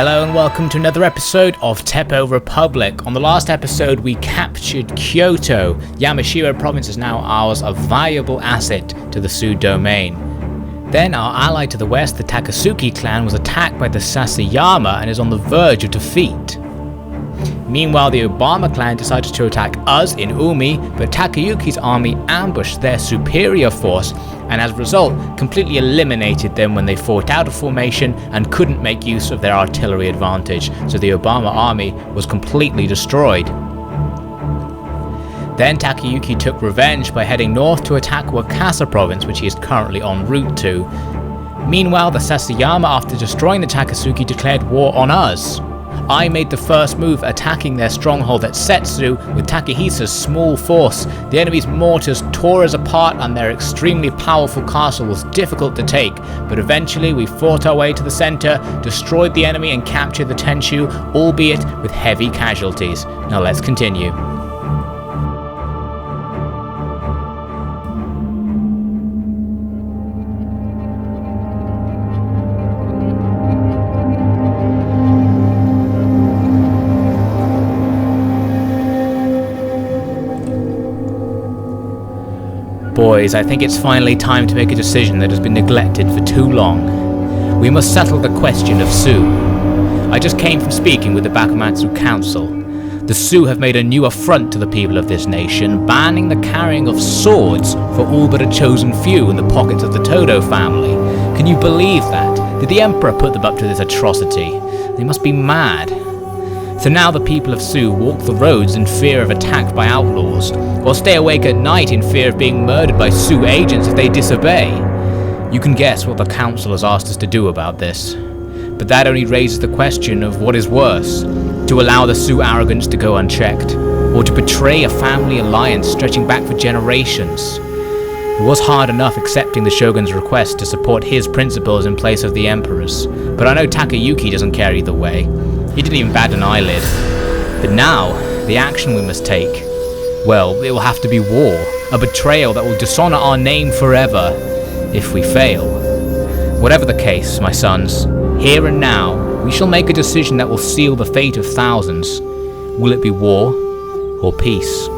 Hello and welcome to another episode of Teppou Republic. On the last episode we captured Kyoto. Yamashiro province is now ours, a valuable asset to the Tsu domain. Then our ally to the west, the Takatsuki clan, was attacked by the Sasayama and is on the verge of defeat. Meanwhile, the Obama clan decided to attack us in Umi, but Takayuki's army ambushed their superior force and as a result completely eliminated them when they fought out of formation and couldn't make use of their artillery advantage, so the Obama army was completely destroyed. Then Takayuki took revenge by heading north to attack Wakasa province, which he is currently en route to. Meanwhile, the Sasayama, after destroying the Takatsuki, declared war on us. I made the first move, attacking their stronghold at Settsu with Takehisa's small force. The enemy's mortars tore us apart and their extremely powerful castle was difficult to take, but eventually we fought our way to the center, destroyed the enemy and captured the Tenshu, albeit with heavy casualties. Now let's continue. Boys, I think it's finally time to make a decision that has been neglected for too long. We must settle the question of Tsu. I just came from speaking with the Bakumatsu Council. The Tsu have made a new affront to the people of this nation, banning the carrying of swords for all but a chosen few in the pockets of the Todo family. Can you believe that? Did the Emperor put them up to this atrocity? They must be mad. So now the people of Tsu walk the roads in fear of attack by outlaws, or stay awake at night in fear of being murdered by Tsu agents if they disobey. You can guess what the council has asked us to do about this. But that only raises the question of what is worse, to allow the Tsu arrogance to go unchecked, or to betray a family alliance stretching back for generations. It was hard enough accepting the Shogun's request to support his principles in place of the Emperor's, but I know Takayuki doesn't care either way. He didn't even bat an eyelid. But now, the action we must take, well, it will have to be war, a betrayal that will dishonor our name forever, if we fail. Whatever the case, my sons, here and now, we shall make a decision that will seal the fate of thousands. Will it be war or peace?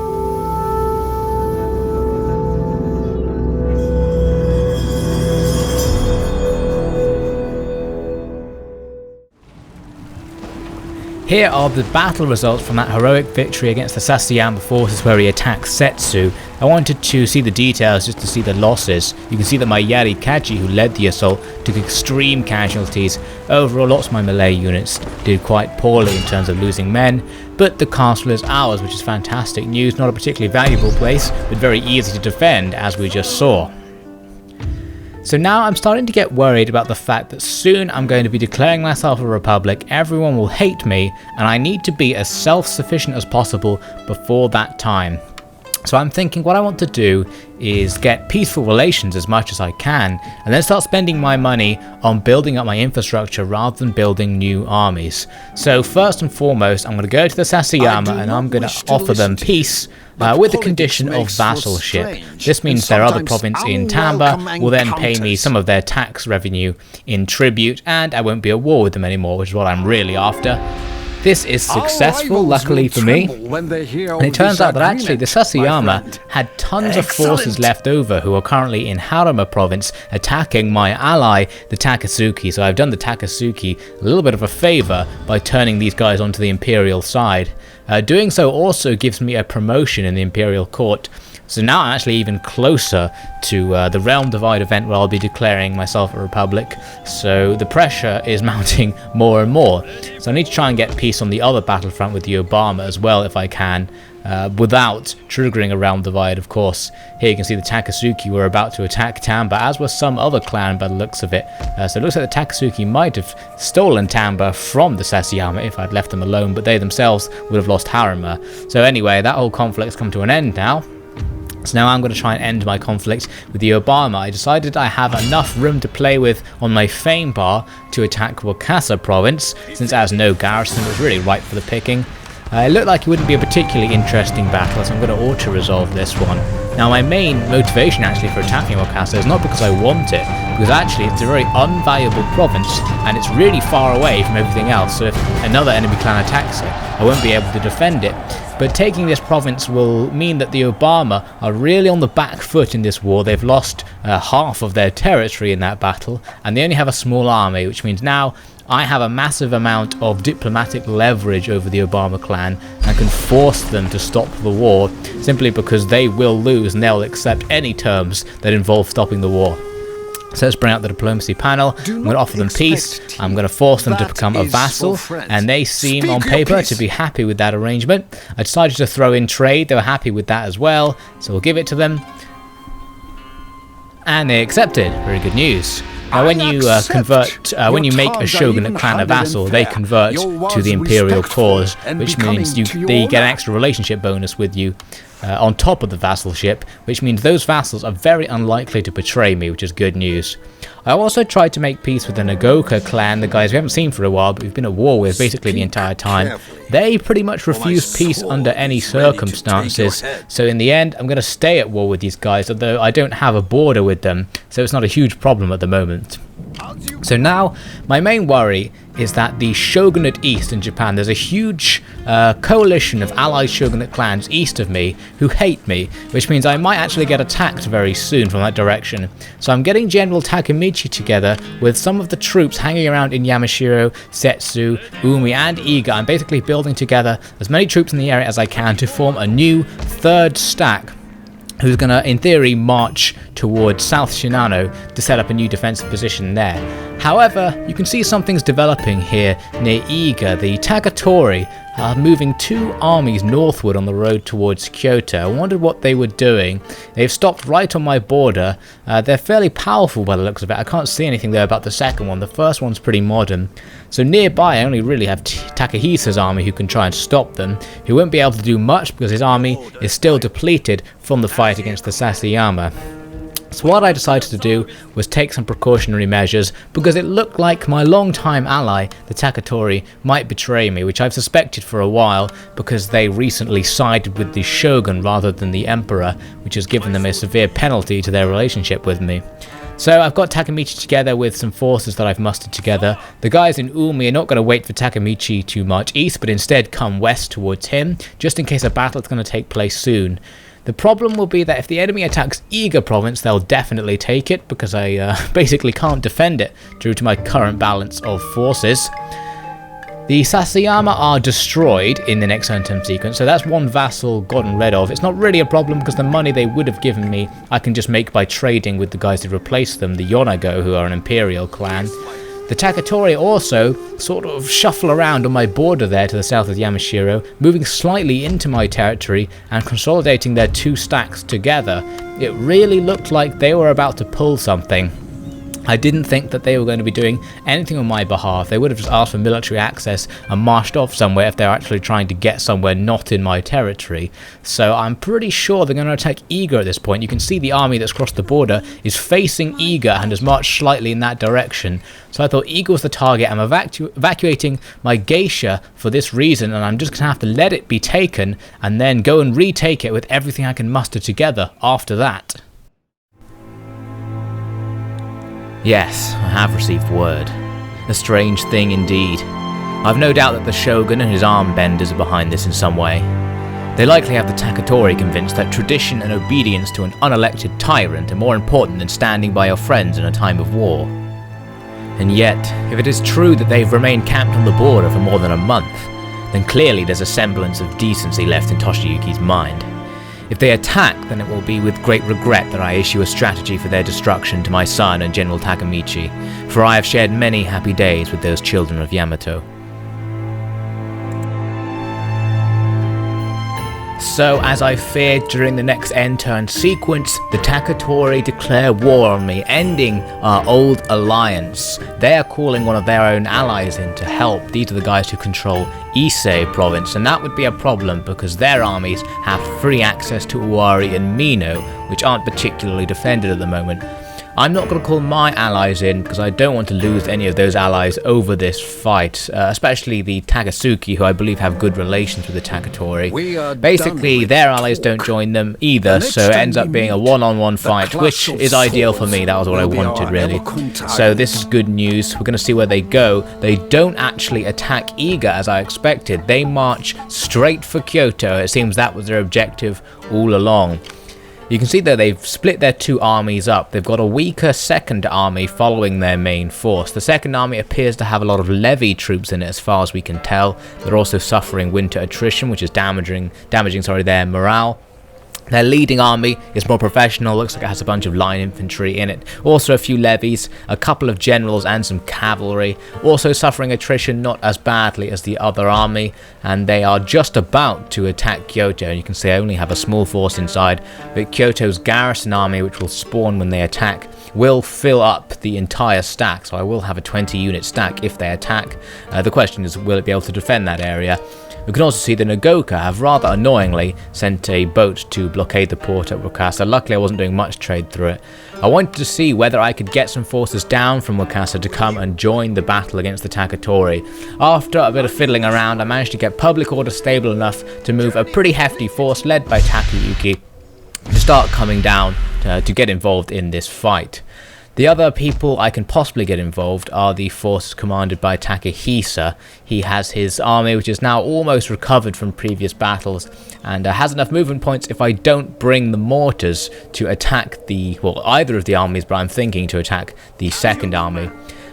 Here are the battle results from that heroic victory against the Sasayama forces where he attacked Settsu. I wanted to see the details just to see the losses. You can see that my Yari Kachi, who led the assault, took extreme casualties. Overall, lots of my melee units did quite poorly in terms of losing men, but the castle is ours, which is fantastic news. Not a particularly valuable place, but very easy to defend, as we just saw. So now I'm starting to get worried about the fact that soon I'm going to be declaring myself a republic, everyone will hate me, and I need to be as self-sufficient as possible before that time. So I'm thinking what I want to do is get peaceful relations as much as I can, and then start spending my money on building up my infrastructure rather than building new armies. So first and foremost, I'm going to go to the Sasayama and I'm going to offer them peace with the condition of vassalship. This means their other province in Tamba will then pay me some of their tax revenue in tribute, and I won't be at war with them anymore, which is what I'm really after. This is successful, luckily for me, and it turns out that actually the Sasayama had tons of forces left over who are currently in Harima province attacking my ally, the Takatsuki, so I've done the Takatsuki a little bit of a favour by turning these guys onto the Imperial side. Doing so also gives me a promotion in the Imperial Court, so now I'm actually even closer to the Realm Divide event where I'll be declaring myself a republic, so the pressure is mounting more and more. So I need to try and get peace on the other battlefront with the Obama as well if I can, without triggering a Realm Divide, of course. Here you can see the Takatsuki were about to attack Tamba, as was some other clan by the looks of it. So it looks like the Takatsuki might have stolen Tamba from the Sasayama if I'd left them alone, but they themselves would have lost Harima. So anyway, that whole conflict's come to an end now. So now I'm going to try and end my conflict with the Obama. I decided I have enough room to play with on my fame bar to attack Wakasa province, since it has no garrison. It was really ripe for the picking. It looked like it wouldn't be a particularly interesting battle, so I'm going to auto-resolve this one. Now my main motivation actually for attacking Wakasa is not because I want it, because actually it's a very unvaluable province and it's really far away from everything else, so if another enemy clan attacks it, I won't be able to defend it. But taking this province will mean that the Obama are really on the back foot in this war. They've lost half of their territory in that battle, and they only have a small army, which means now I have a massive amount of diplomatic leverage over the Obama clan and can force them to stop the war simply because they will lose and they'll accept any terms that involve stopping the war. So let's bring out the diplomacy panel. I'm going to offer them peace. I'm going to force them to become a vassal, and they seem on paper to be happy with that arrangement. I decided to throw in trade. They were happy with that as well, so we'll give it to them. And they accepted. Very good news. Now when you when you make a shogunate clan a vassal, they convert to the imperial cause, which means they get an extra relationship bonus with you on top of the vassalship, which means those vassals are very unlikely to betray me, which is good news. I also tried to make peace with the Nagoka clan, the guys we haven't seen for a while, but we've been at war with basically the entire time. They pretty much refuse peace under any circumstances, so in the end I'm going to stay at war with these guys, although I don't have a border with them, so it's not a huge problem at the moment. So now, my main worry is that the shogunate east in Japan, there's a huge coalition of allied shogunate clans east of me who hate me, which means I might actually get attacked very soon from that direction. So I'm getting General Takemichi together with some of the troops hanging around in Yamashiro, Settsu, Umi and Iga. I'm basically building together as many troops in the area as I can to form a new third stack who's going to, in theory, march towards South Shinano to set up a new defensive position there. However, you can see something's developing here near Iga. The Takatori are moving two armies northward on the road towards Kyoto. I wondered what they were doing. They've stopped right on my border. They're fairly powerful by the looks of it. I can't see anything there about the second one. The first one's pretty modern. So nearby I only really have Takehisa's army who can try and stop them. He won't be able to do much because his army is still depleted from the fight against the Sasayama. So what I decided to do was take some precautionary measures because it looked like my long-time ally, the Takatori, might betray me, which I've suspected for a while because they recently sided with the Shogun rather than the Emperor, which has given them a severe penalty to their relationship with me. So I've got Takemichi together with some forces that I've mustered together. The guys in Umi are not going to wait for Takemichi too much east, but instead come west towards him, just in case a battle is going to take place soon. The problem will be that if the enemy attacks Iga province, they'll definitely take it, because I basically can't defend it due to my current balance of forces. The Sasayama are destroyed in the next turn sequence, so that's one vassal gotten rid of. It's not really a problem because the money they would have given me I can just make by trading with the guys who replace them, the Yonago, who are an imperial clan. The Takatori also sort of shuffle around on my border there to the south of Yamashiro, moving slightly into my territory and consolidating their two stacks together. It really looked like they were about to pull something. I didn't think that they were going to be doing anything on my behalf. They would have just asked for military access and marched off somewhere if they're actually trying to get somewhere not in my territory. So I'm pretty sure they're going to attack Iga at this point. You can see the army that's crossed the border is facing Iga and has marched slightly in that direction. So I thought Iga was the target. I'm evacuating my Geisha for this reason, and I'm just going to have to let it be taken and then go and retake it with everything I can muster together after that. Yes, I have received word. A strange thing indeed. I've no doubt that the Shogun and his armbenders are behind this in some way. They likely have the Takatori convinced that tradition and obedience to an unelected tyrant are more important than standing by your friends in a time of war. And yet, if it is true that they've remained camped on the border for more than a month, then clearly there's a semblance of decency left in Toshiyuki's mind. If they attack, then it will be with great regret that I issue a strategy for their destruction to my son and General Takemichi, for I have shared many happy days with those children of Yamato. So, as I feared, during the next end turn sequence, the Takatori declare war on me, ending our old alliance. They are calling one of their own allies in to help. These are the guys who control Ise province, and that would be a problem because their armies have free access to Owari and Mino, which aren't particularly defended at the moment. I'm not going to call my allies in because I don't want to lose any of those allies over this fight, especially the Takatsuki, who I believe have good relations with the Takatori. Basically, their allies don't join them either, so it ends up being a one-on-one fight, which is ideal for me. That was what I wanted, really. So this is good news. We're going to see where they go. They don't actually attack Iga as I expected. They march straight for Kyoto. It seems that was their objective all along. You can see that they've split their two armies up. They've got a weaker second army following their main force. The second army appears to have a lot of levy troops in it as far as we can tell. They're also suffering winter attrition, which is damaging their morale. Their leading army is more professional, looks like it has a bunch of line infantry in it, also a few levies, a couple of generals and some cavalry, also suffering attrition not as badly as the other army, and they are just about to attack Kyoto. You can see I only have a small force inside, but Kyoto's garrison army, which will spawn when they attack, will fill up the entire stack, so I will have a 20 unit stack if they attack. The question is, will it be able to defend that area? We can also see the Nagoka have rather annoyingly sent a boat to blockade the port at Wakasa. Luckily I wasn't doing much trade through it. I wanted to see whether I could get some forces down from Wakasa to come and join the battle against the Takatori. After a bit of fiddling around, I managed to get public order stable enough to move a pretty hefty force led by Takayuki to start coming down to get involved in this fight. The other people I can possibly get involved are the forces commanded by Takahisa. He has his army, which is now almost recovered from previous battles, and has enough movement points if I don't bring the mortars to attack either of the armies, but I'm thinking to attack the second army.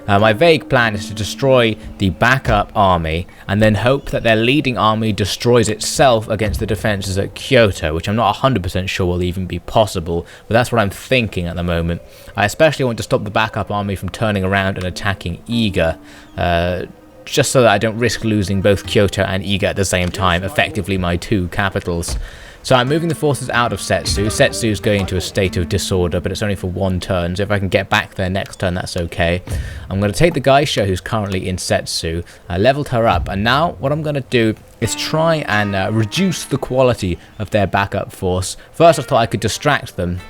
My vague plan is to destroy the backup army and then hope that their leading army destroys itself against the defences at Kyoto, which I'm not 100% sure will even be possible, but that's what I'm thinking at the moment. I especially want to stop the backup army from turning around and attacking Iga, just so that I don't risk losing both Kyoto and Iga at the same time, effectively my two capitals. So I'm moving the forces out of Settsu. Setsu is going into a state of disorder, but it's only for one turn, so if I can get back there next turn, that's okay. I'm going to take the Geisha, who's currently in Settsu. I leveled her up, and now what I'm going to do is try and reduce the quality of their backup force. First I thought I could distract them.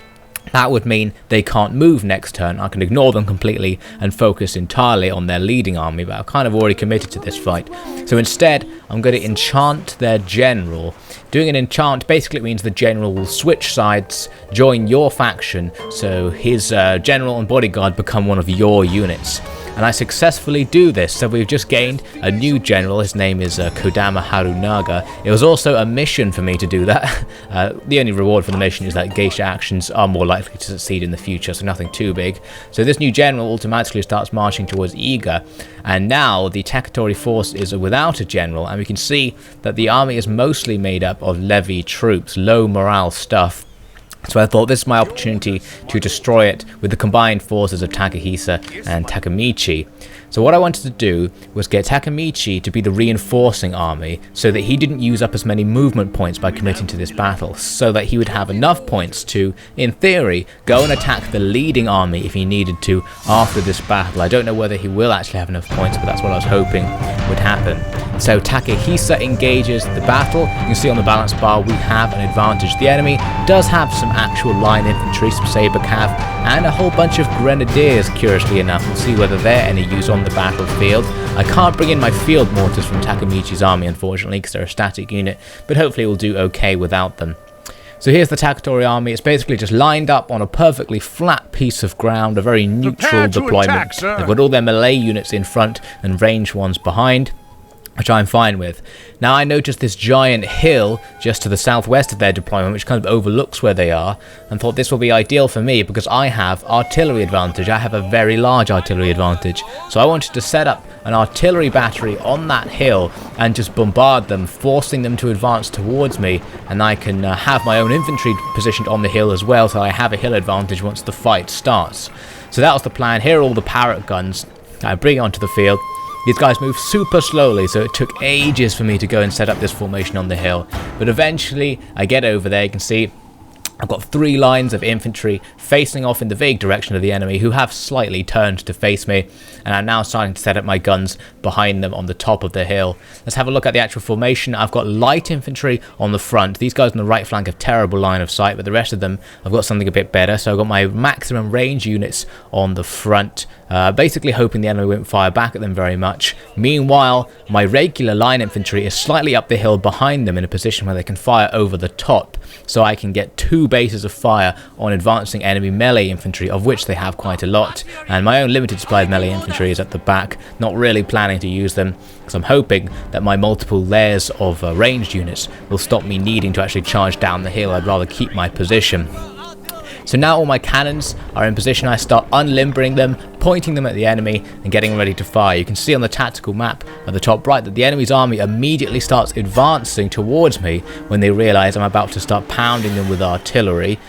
That would mean they can't move next turn. I can ignore them completely and focus entirely on their leading army, but I've kind of already committed to this fight. So instead, I'm going to enchant their general. Doing an enchant basically means the general will switch sides, join your faction, so his general and bodyguard become one of your units. And I successfully do this, so we've just gained a new general. His name is Kodama Harunaga. It was also a mission for me to do that. The only reward for the mission is that Geisha actions are more likely to succeed in the future, so nothing too big. So this new general automatically starts marching towards Iga, and now the Takatori force is without a general, and we can see that the army is mostly made up of levy troops, low morale stuff. So I thought this is my opportunity to destroy it with the combined forces of Takahisa and Takamichi. So what I wanted to do was get Takamichi to be the reinforcing army so that he didn't use up as many movement points by committing to this battle, so that he would have enough points to, in theory, go and attack the leading army if he needed to after this battle. I don't know whether he will actually have enough points, but that's what I was hoping would happen. So Takahisa engages the battle. You can see on the balance bar we have an advantage. The enemy does have some actual line infantry, some saber cav, and a whole bunch of grenadiers, curiously enough. We'll see whether they're any use on the battlefield. I can't bring in my field mortars from Takamichi's army, unfortunately, because they're a static unit, but hopefully we'll do okay without them. So here's the Takatori army. It's basically just lined up on a perfectly flat piece of ground, a very neutral deployment. They've got all their melee units in front and ranged ones behind, which I'm fine with. Now I noticed this giant hill just to the southwest of their deployment, which kind of overlooks where they are, and thought this will be ideal for me because I have artillery advantage. I have a very large artillery advantage. So I wanted to set up an artillery battery on that hill and just bombard them, forcing them to advance towards me, and I can have my own infantry positioned on the hill as well, so I have a hill advantage once the fight starts. So that was the plan. Here are all the parrot guns that I bring onto the field. These guys move super slowly, so it took ages for me to go and set up this formation on the hill. But eventually, I get over there. You can see I've got 3 lines of infantry facing off in the vague direction of the enemy, who have slightly turned to face me, and I'm now starting to set up my guns behind them on the top of the hill. Let's have a look at the actual formation. I've got light infantry on the front. These guys on the right flank have terrible line of sight, but the rest of them, I've got something a bit better. So I've got my maximum range units on the front, basically hoping the enemy won't fire back at them very much. Meanwhile, my regular line infantry is slightly up the hill behind them in a position where they can fire over the top, so I can get 2 bases of fire on advancing enemy melee infantry, of which they have quite a lot, and my own limited supply of melee infantry is at the back, not really planning to use them, because I'm hoping that my multiple layers of ranged units will stop me needing to actually charge down the hill. I'd rather keep my position. So now all my cannons are in position. I start unlimbering them, pointing them at the enemy and getting ready to fire. You can see on the tactical map at the top right that the enemy's army immediately starts advancing towards me when they realize I'm about to start pounding them with artillery.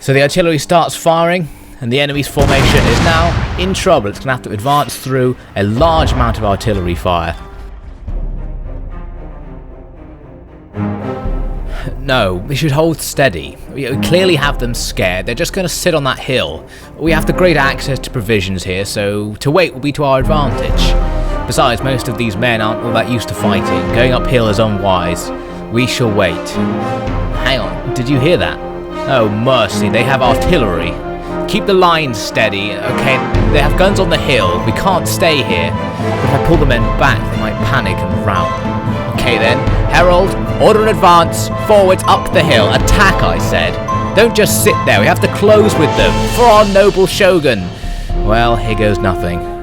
So the artillery starts firing, and the enemy's formation is now in trouble. It's going to have to advance through a large amount of artillery fire. No, we should hold steady. We clearly have them scared. They're just going to sit on that hill. We have the great access to provisions here, so to wait will be to our advantage. Besides, most of these men aren't all that used to fighting. Going uphill is unwise. We shall wait. Hang on, did you hear that? Oh mercy, they have artillery. Keep the lines steady, okay? They have guns on the hill. We can't stay here. If I pull the men back, they might panic and rout. Okay then, Herald, order an advance, forwards up the hill, attack I said. Don't just sit there, we have to close with them, for our noble Shogun. Well, here goes nothing.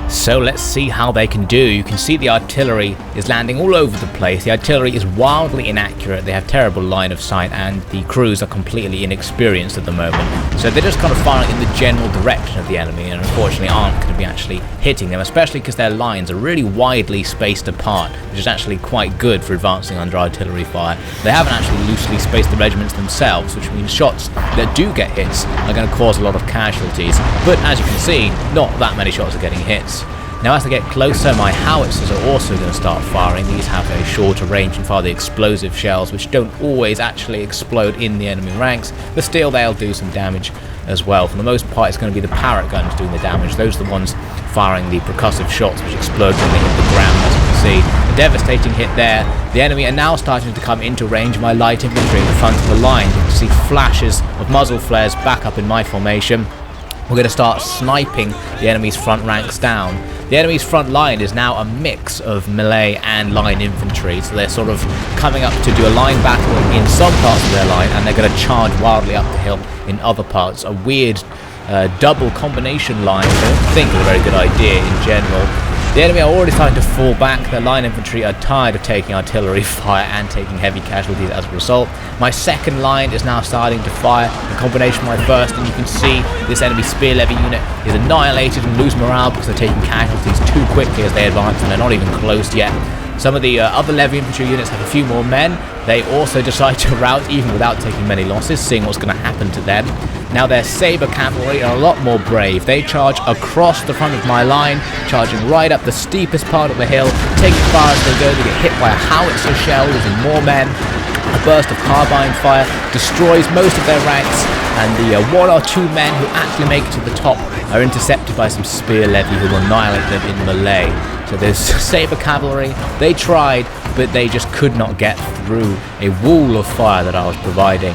So let's see how they can do. You can see the artillery is landing all over the place. The artillery is wildly inaccurate. They have terrible line of sight, and the crews are completely inexperienced at the moment. So they're just kind of firing in the general direction of the enemy, and unfortunately aren't going to be actually hitting them, especially because their lines are really widely spaced apart, which is actually quite good for advancing under artillery fire. They haven't actually loosely spaced the regiments themselves, which means shots that do get hits are going to cause a lot of casualties. But as you can see, not that many shots are getting hits. Now as they get closer, my howitzers are also going to start firing. These have a shorter range and fire the explosive shells, which don't always actually explode in the enemy ranks, but still they'll do some damage as well. For the most part, it's going to be the parrot guns doing the damage. Those are the ones firing the percussive shots, which explode when they hit the ground, as you can see. A devastating hit there. The enemy are now starting to come into range. My light infantry in the front of the line. You can see flashes of muzzle flares back up in my formation. We're going to start sniping the enemy's front ranks down. The enemy's front line is now a mix of melee and line infantry, so they're sort of coming up to do a line battle in some parts of their line, and they're going to charge wildly up the hill in other parts. A weird double combination line, I don't think is a very good idea in general. The enemy are already starting to fall back. Their line infantry are tired of taking artillery fire and taking heavy casualties as a result. My second line is now starting to fire in combination with my first, and you can see this enemy spear levy unit is annihilated and lose morale because they're taking casualties too quickly as they advance, and they're not even close yet. Some of the other levy infantry units have a few more men. They also decide to rout even without taking many losses, seeing what's going to happen to them. Now their saber cavalry are a lot more brave. They charge across the front of my line, charging right up the steepest part of the hill, taking fire as they go. They get hit by a howitzer shell, losing more men. A burst of carbine fire destroys most of their ranks, and the 1 or 2 men who actually make it to the top are intercepted by some spear levy who will annihilate them in melee. So there's saber cavalry. They tried, but they just could not get through a wall of fire that I was providing.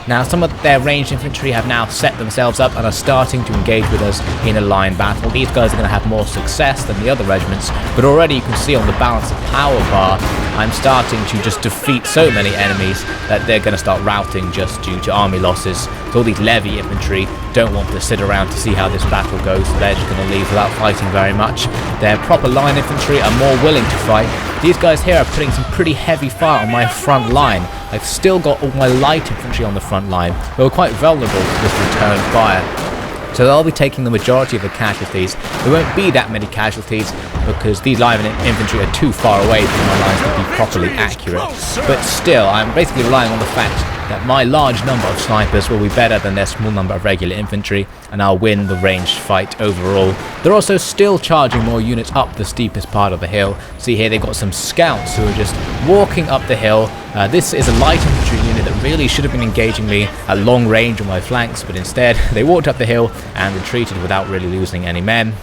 Now some of their ranged infantry have now set themselves up and are starting to engage with us in a line battle. These guys are going to have more success than the other regiments, but already you can see on the balance of power bar, I'm starting to just defeat so many enemies that they're going to start routing just due to army losses. So all these levy infantry don't want to sit around to see how this battle goes, so they're just going to leave without fighting very much. Their proper line infantry are more willing to fight. These guys here are putting some pretty heavy fire on my front line. I've still got all my light infantry on the front line, who are quite vulnerable to this return fire. So they'll be taking the majority of the casualties. There won't be that many casualties because these live infantry are too far away from my lines to be properly accurate. But still, I'm basically relying on the fact that my large number of snipers will be better than their small number of regular infantry, and I'll win the ranged fight overall. They're also still charging more units up the steepest part of the hill. See here, they've got some scouts who are just walking up the hill. This is a light infantry unit that really should have been engaging me at long range on my flanks, but instead they walked up the hill and retreated without really losing any men.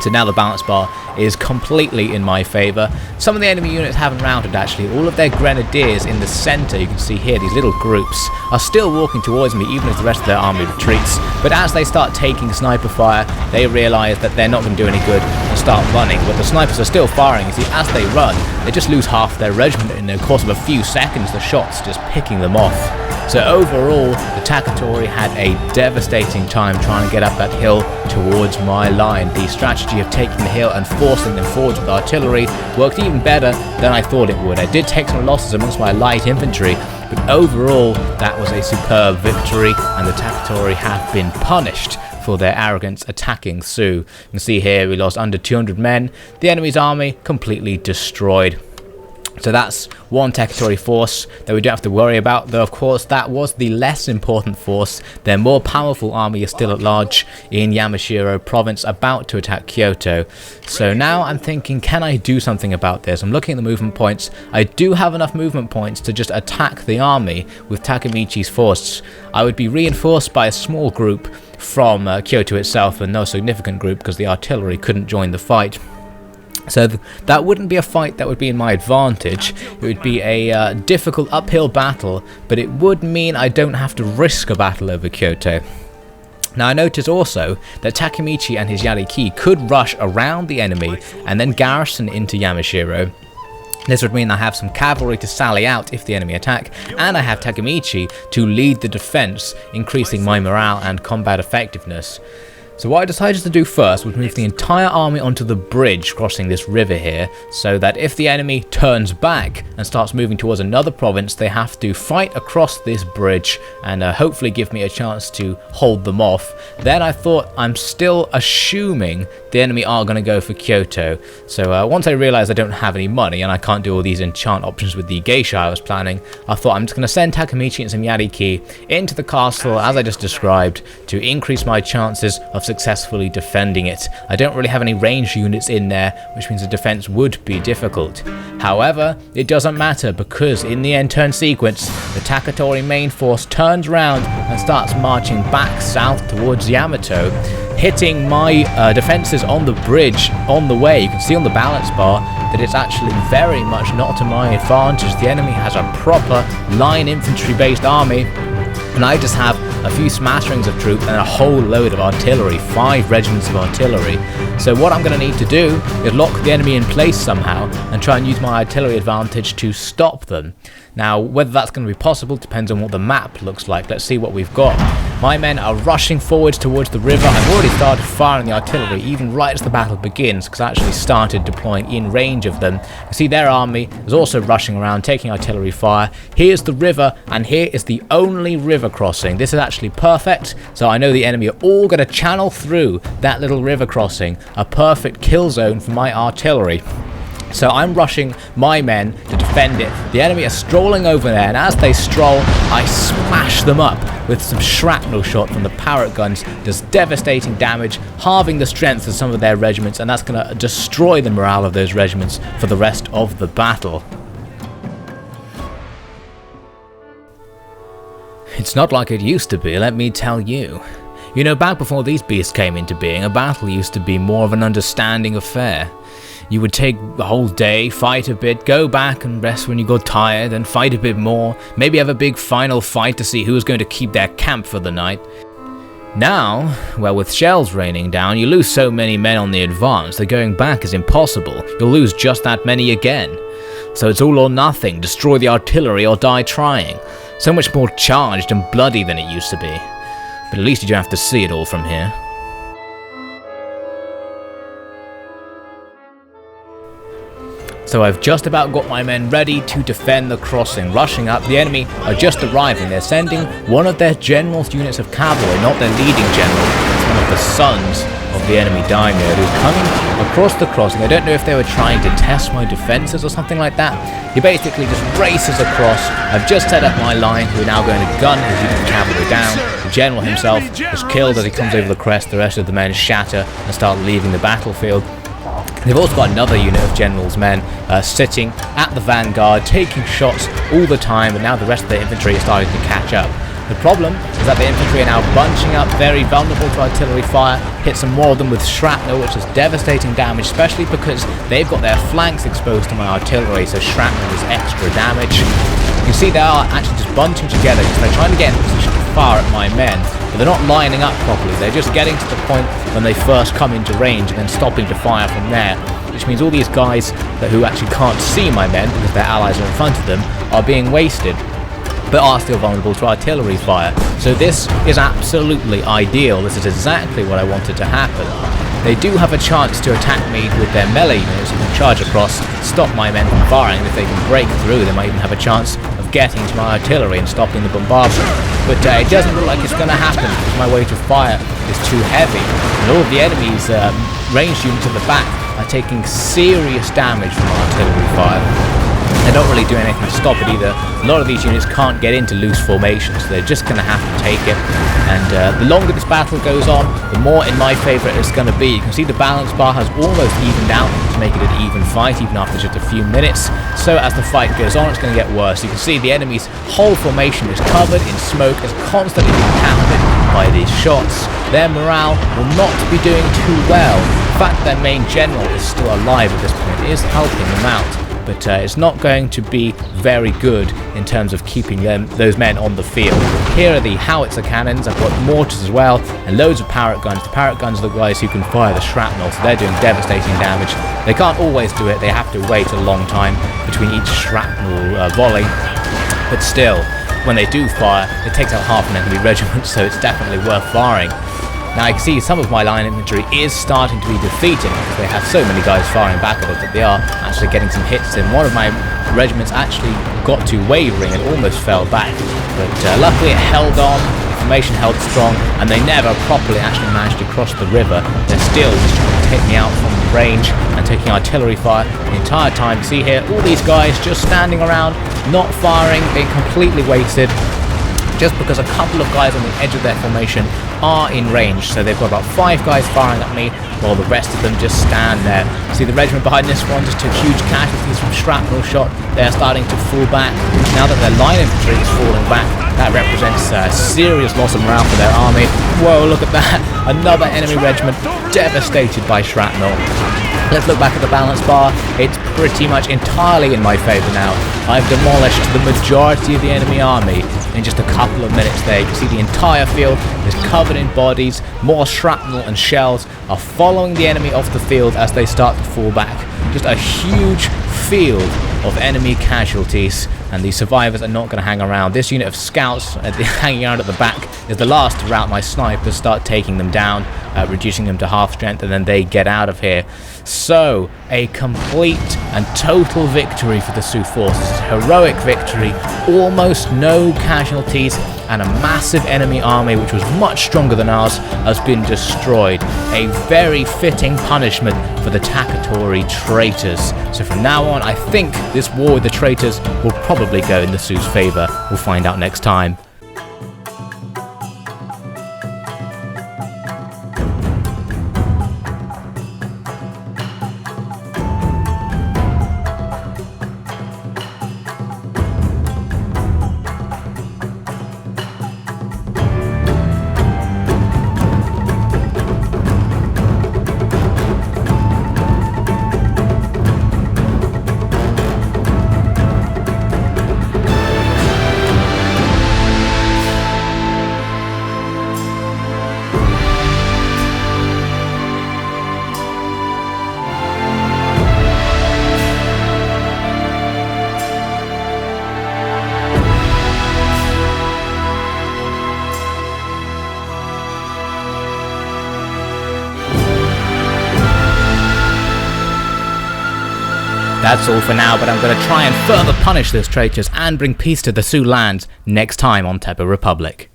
So now the balance bar is completely in my favour. Some of the enemy units haven't routed actually. All of their grenadiers in the centre, you can see here, these little groups, are still walking towards me even as the rest of their army retreats. But as they start taking sniper fire, they realise that they're not going to do any good and start running. But the snipers are still firing. You see, as they run, they just lose half their regiment in the course of a few seconds, the shots just picking them off. So overall, the Takatori had a devastating time trying to get up that hill towards my line. The strategy of taking the hill and forcing them forwards with artillery worked even better than I thought it would. I did take some losses amongst my light infantry, but overall that was a superb victory, and the Takatori have been punished for their arrogance attacking Tsu. You can see here we lost under 200 men. The enemy's army completely destroyed. So that's one Takatori force that we don't have to worry about, though of course that was the less important force. Their more powerful army is still at large in Yamashiro province, about to attack Kyoto. So now I'm thinking, can I do something about this? I'm looking at the movement points. I do have enough movement points to just attack the army with Takemichi's force. I would be reinforced by a small group from Kyoto itself, and no significant group because the artillery couldn't join the fight. So that wouldn't be a fight that would be in my advantage. It would be a difficult uphill battle, but it would mean I don't have to risk a battle over Kyoto. Now I notice also that Takemichi and his Yariki could rush around the enemy and then garrison into Yamashiro. This would mean I have some cavalry to sally out if the enemy attack, and I have Takemichi to lead the defense, increasing my morale and combat effectiveness. So what I decided to do first was move the entire army onto the bridge crossing this river here, so that if the enemy turns back and starts moving towards another province, they have to fight across this bridge and hopefully give me a chance to hold them off. Then I thought, I'm still assuming the enemy are going to go for Kyoto. So once I realised I don't have any money and I can't do all these enchant options with the Geisha I was planning, I thought I'm just going to send Takemichi and some Yariki into the castle as I just described to increase my chances of successfully defending it. I don't really have any ranged units in there, which means the defense would be difficult. However, it doesn't matter because in the end turn sequence, the Takatori main force turns round and starts marching back south towards Yamato, hitting my defenses on the bridge on the way. You can see on the balance bar that it's actually very much not to my advantage. The enemy has a proper line infantry based army, and I just have a few smatterings of troops and a whole load of artillery, 5 regiments of artillery. So what I'm going to need to do is lock the enemy in place somehow and try and use my artillery advantage to stop them. Now, whether that's going to be possible depends on what the map looks like. Let's see what we've got. My men are rushing forwards towards the river. I've already started firing the artillery, even right as the battle begins, because I actually started deploying in range of them. You see their army is also rushing around, taking artillery fire. Here's the river, and here is the only river crossing. This is actually perfect, so I know the enemy are all going to channel through that little river crossing. A perfect kill zone for my artillery. So I'm rushing my men to defend it. The enemy are strolling over there, and as they stroll, I smash them up with some shrapnel shot from the Parrot guns. Does devastating damage, halving the strength of some of their regiments, and that's going to destroy the morale of those regiments for the rest of the battle. It's not like it used to be, let me tell you. You know, back before these beasts came into being, a battle used to be more of an understanding affair. You would take the whole day, fight a bit, go back and rest when you got tired, and fight a bit more, maybe have a big final fight to see who was going to keep their camp for the night. Now, well, with shells raining down, you lose so many men on the advance that going back is impossible. You'll lose just that many again. So it's all or nothing, destroy the artillery or die trying. So much more charged and bloody than it used to be. But at least you don't have to see it all from here. So I've just about got my men ready to defend the crossing. Rushing up, the enemy are just arriving. They're sending one of their general's units of cavalry, not their leading general. It's one of the sons of the enemy daimyo who's coming across the crossing. I don't know if they were trying to test my defenses or something like that. He basically just races across. I've just set up my line, who are now going to gun his Union cavalry down. The general himself is killed as he comes over the crest. The rest of the men shatter and start leaving the battlefield. They've also got another unit of general's men sitting at the vanguard, taking shots all the time, and now the rest of the infantry is starting to catch up. The problem is that the infantry are now bunching up, very vulnerable to artillery fire. Hit some more of them with shrapnel, which is devastating damage, especially because they've got their flanks exposed to my artillery, so shrapnel is extra damage. You can see they are actually just bunching together because they're trying to get in position to fire at my men, but they're not lining up properly. They're just getting to the point when they first come into range and then stopping to fire from there, which means all these guys who actually can't see my men because their allies are in front of them are being wasted, but are still vulnerable to artillery fire. So this is absolutely ideal. This is exactly what I wanted to happen. They do have a chance to attack me with their melee units who can charge across, stop my men from firing. If they can break through, they might even have a chance of getting to my artillery and stopping the bombardment. But it doesn't look like it's going to happen because my weight of fire is too heavy. And all of the enemy's ranged units at the back are taking serious damage from artillery fire. They're not really doing anything to stop it either. A lot of these units can't get into loose formations, so they're just going to have to take it. And the longer this battle goes on, the more in my favour it's going to be. You can see the balance bar has almost evened out to make it an even fight, even after just a few minutes. So as the fight goes on, it's going to get worse. You can see the enemy's whole formation is covered in smoke, is constantly being pounded by these shots. Their morale will not be doing too well. The fact that their main general is still alive at this point is helping them out. But it's not going to be very good in terms of keeping those men on the field. Here are the howitzer cannons. I've got mortars as well, and loads of parrot guns. The parrot guns are the guys who can fire the shrapnel, so they're doing devastating damage. They can't always do it. They have to wait a long time between each shrapnel volley. But still, when they do fire, it takes out half an enemy regiment, so it's definitely worth firing. Now I can see some of my line infantry is starting to be defeated because they have so many guys firing back at us that they are actually getting some hits in. One of my regiments actually got to wavering and almost fell back, but luckily it held on, the formation held strong, and they never properly actually managed to cross the river. They're still just trying to take me out from range and taking artillery fire the entire time. See here, all these guys just standing around, not firing, being completely wasted, just because a couple of guys on the edge of their formation are in range. So they've got about 5 guys firing at me while the rest of them just stand there. See the regiment behind this one just took huge casualties from shrapnel shot. They're starting to fall back. Now that their line infantry is falling back, that represents a serious loss of morale for their army. Whoa, look at that. Another enemy regiment devastated by shrapnel. Let's look back at the balance bar. It's pretty much entirely in my favour now. I've demolished the majority of the enemy army in just a couple of minutes there. You can see the entire field is covered in bodies. More shrapnel and shells are following the enemy off the field as they start to fall back. Just a huge field of enemy casualties, and the survivors are not going to hang around. This unit of scouts hanging around at the back is the last to rout my snipers, start taking them down, reducing them to half strength, and then they get out of here. So, a complete and total victory for the Sioux forces. Heroic victory, almost no casualties, and a massive enemy army, which was much stronger than ours, has been destroyed. A very fitting punishment for the Takatori traitors. So from now on, I think this war with the traitors will probably go in the Sioux's favour. We'll find out next time. That's all for now, but I'm going to try and further punish those traitors and bring peace to the Sioux lands next time on Teppou Republic.